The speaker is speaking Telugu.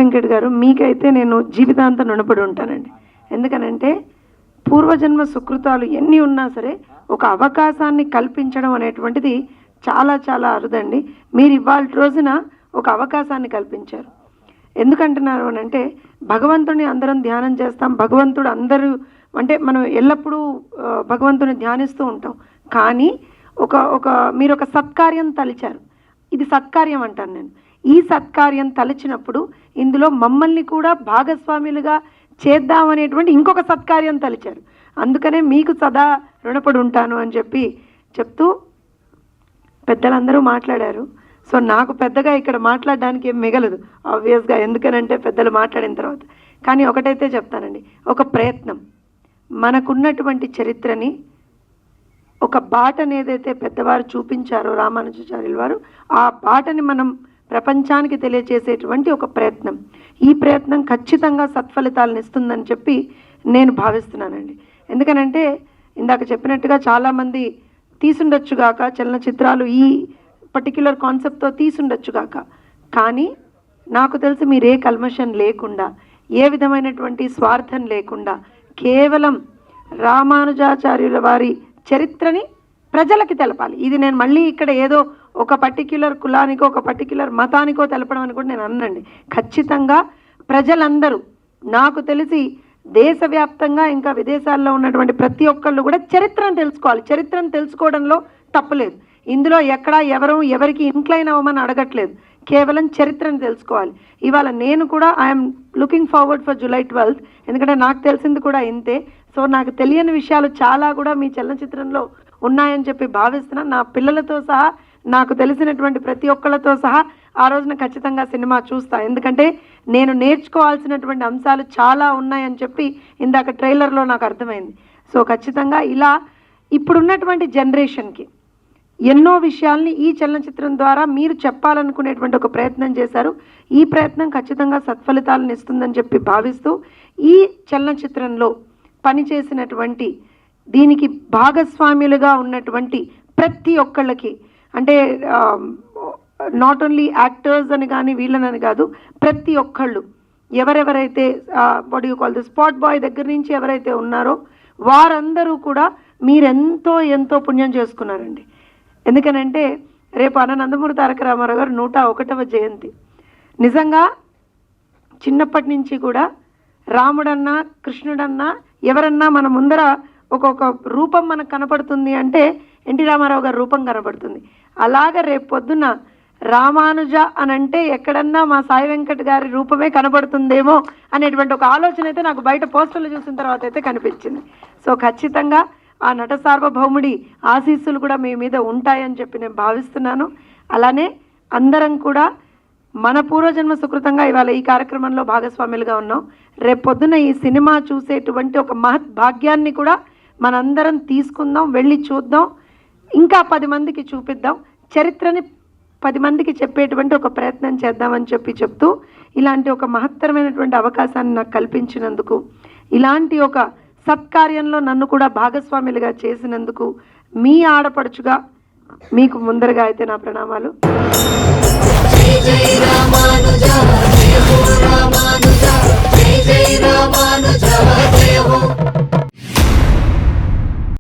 వెంకట్ గారు, మీకైతే నేను జీవితాంతం రుణపడి ఉంటానండి. ఎందుకనంటే పూర్వజన్మ సుకృతాలు ఎన్ని ఉన్నా సరే ఒక అవకాశాన్ని కల్పించడం అనేటువంటిది చాలా చాలా అరుదండి. మీరు ఇవాళ రోజున ఒక అవకాశాన్ని కల్పించారు. ఎందుకంటున్నారు అని అంటే భగవంతుడిని అందరం ధ్యానం చేస్తాం, భగవంతుడు అందరూ అంటే మనం ఎల్లప్పుడూ భగవంతుని ధ్యానిస్తూ ఉంటాం. కానీ మీరు ఒక సత్కార్యం తలిచారు. ఇది సత్కార్యం అంటాను నేను. ఈ సత్కార్యం తలిచినప్పుడు ఇందులో మమ్మల్ని కూడా భాగస్వాములుగా చేద్దామనేటువంటి ఇంకొక సత్కార్యం తలిచారు. అందుకనే మీకు సదా రుణపడి ఉంటాను అని చెప్తూ పెద్దలందరూ మాట్లాడారు. సో నాకు పెద్దగా ఇక్కడ మాట్లాడడానికి ఏం మిగలదు ఆబ్వియస్గా, ఎందుకనంటే పెద్దలు మాట్లాడిన తర్వాత. కానీ ఒకటైతే చెప్తానండి, ఒక ప్రయత్నం మనకున్నటువంటి చరిత్రని ఒక బాటని ఏదైతే పెద్దవారు చూపించారో రామానుజాచార్యుల వారు, ఆ బాటని మనం ప్రపంచానికి తెలియజేసేటువంటి ఒక ప్రయత్నం. ఈ ప్రయత్నం ఖచ్చితంగా సత్ఫలితాలను ఇస్తుందని చెప్పి నేను భావిస్తున్నానండి. ఎందుకనంటే ఇందాక చెప్పినట్టుగా చాలామంది తీసుండొచ్చుగాక చలనచిత్రాలు ఈ పర్టిక్యులర్ కాన్సెప్ట్తో తీసుండొచ్చుగాక, కానీ నాకు తెలిసి మీరు ఏ కల్మషం లేకుండా, ఏ విధమైనటువంటి స్వార్థం లేకుండా కేవలం రామానుజాచార్యుల వారి చరిత్రని ప్రజలకి తెలపాలి. ఇది నేను మళ్ళీ ఇక్కడ ఏదో ఒక పర్టిక్యులర్ కులానికో ఒక పర్టిక్యులర్ మతానికో తెలపడం అని కూడా నేను అన్నండి. ఖచ్చితంగా ప్రజలందరూ, నాకు తెలిసి దేశవ్యాప్తంగా ఇంకా విదేశాల్లో ఉన్నటువంటి ప్రతి ఒక్కళ్ళు కూడా చరిత్రను తెలుసుకోవాలి. చరిత్రను తెలుసుకోవడంలో తప్పులేదు. ఇందులో ఎక్కడా ఎవరికి ఇంక్లైన్ అవ్వమని అడగట్లేదు, కేవలం చరిత్రను తెలుసుకోవాలి. ఇవాళ నేను కూడా I'm looking forward for July 12th, ఎందుకంటే నాకు తెలిసింది కూడా ఇంతే. సో నాకు తెలియని విషయాలు చాలా కూడా మీ చలనచిత్రంలో ఉన్నాయని చెప్పి భావిస్తున్నాను. నా పిల్లలతో సహా, నాకు తెలిసినటువంటి ప్రతి ఒక్కళ్ళతో సహా ఆ రోజున ఖచ్చితంగా సినిమా చూస్తా. ఎందుకంటే నేను నేర్చుకోవాల్సినటువంటి అంశాలు చాలా ఉన్నాయని చెప్పి ఇందాక ట్రైలర్లో నాకు అర్థమైంది. సో ఖచ్చితంగా ఇలా ఇప్పుడున్నటువంటి జనరేషన్కి ఎన్నో విషయాల్ని ఈ చలనచిత్రం ద్వారా మీరు చెప్పాలనుకునేటువంటి ఒక ప్రయత్నం చేశారు. ఈ ప్రయత్నం ఖచ్చితంగా సత్ఫలితాలను ఇస్తుందని చెప్పి భావిస్తూ ఈ చలనచిత్రంలో పనిచేసినటువంటి, దీనికి భాగస్వామ్యులుగా ఉన్నటువంటి ప్రతి ఒక్కళ్ళకి, అంటే నాట్ ఓన్లీ యాక్టర్స్ అని కానీ వీళ్ళనని కాదు, ప్రతి ఒక్కళ్ళు ఎవరెవరైతే what you call the spot bye దగ్గర నుంచి ఎవరైతే ఉన్నారో వారందరూ కూడా మీరెంతో ఎంతో పుణ్యం చేసుకున్నారండి. ఎందుకనంటే రేపు నందమూరి తారక రామారావు గారు 101వ జయంతి. నిజంగా చిన్నప్పటి నుంచి కూడా రాముడన్నా కృష్ణుడన్నా ఎవరన్నా మన ముందర ఒక్కొక్క రూపం మనకు కనపడుతుంది అంటే ఎన్టీ రామారావు గారి రూపం కనపడుతుంది. అలాగ రేపు పొద్దున్న రామానుజ అని అంటే ఎక్కడన్నా మా సాయి వెంకట్ గారి రూపమే కనబడుతుందేమో అనేటువంటి ఒక ఆలోచన అయితే నాకు బయట పోస్టర్లు చూసిన తర్వాత అయితే కనిపించింది. సో ఖచ్చితంగా ఆ నట సార్వభౌముడి ఆశీస్సులు కూడా మీ మీద ఉంటాయని చెప్పి నేను భావిస్తున్నాను. అలానే అందరం కూడా మన పూర్వజన్మ సుకృతంగా ఇవాళ ఈ కార్యక్రమంలో భాగస్వాములుగా ఉన్నాం. రేపు పొద్దున ఈ సినిమా చూసేటువంటి ఒక మహత్ భాగ్యాన్ని కూడా మనందరం తీసుకుందాం, వెళ్ళి చూద్దాం, ఇంకా 10 మందికి చూపిద్దాం, చరిత్రని 10 మందికి చెప్పేటువంటి ఒక ప్రయత్నం చేద్దామని చెప్తూ ఇలాంటి ఒక మహత్తరమైనటువంటి అవకాశాన్ని నాకు కల్పించినందుకు, ఇలాంటి ఒక సత్కార్యంలో నన్ను కూడా భాగస్వాములుగా చేసినందుకు మీ ఆడపడుచుగా మీకు ముందరగా అయితే నా ప్రణామాలు. జై జై రామానుజ, జై హో రామానుజ, జై జై రామానుజ, జై హో.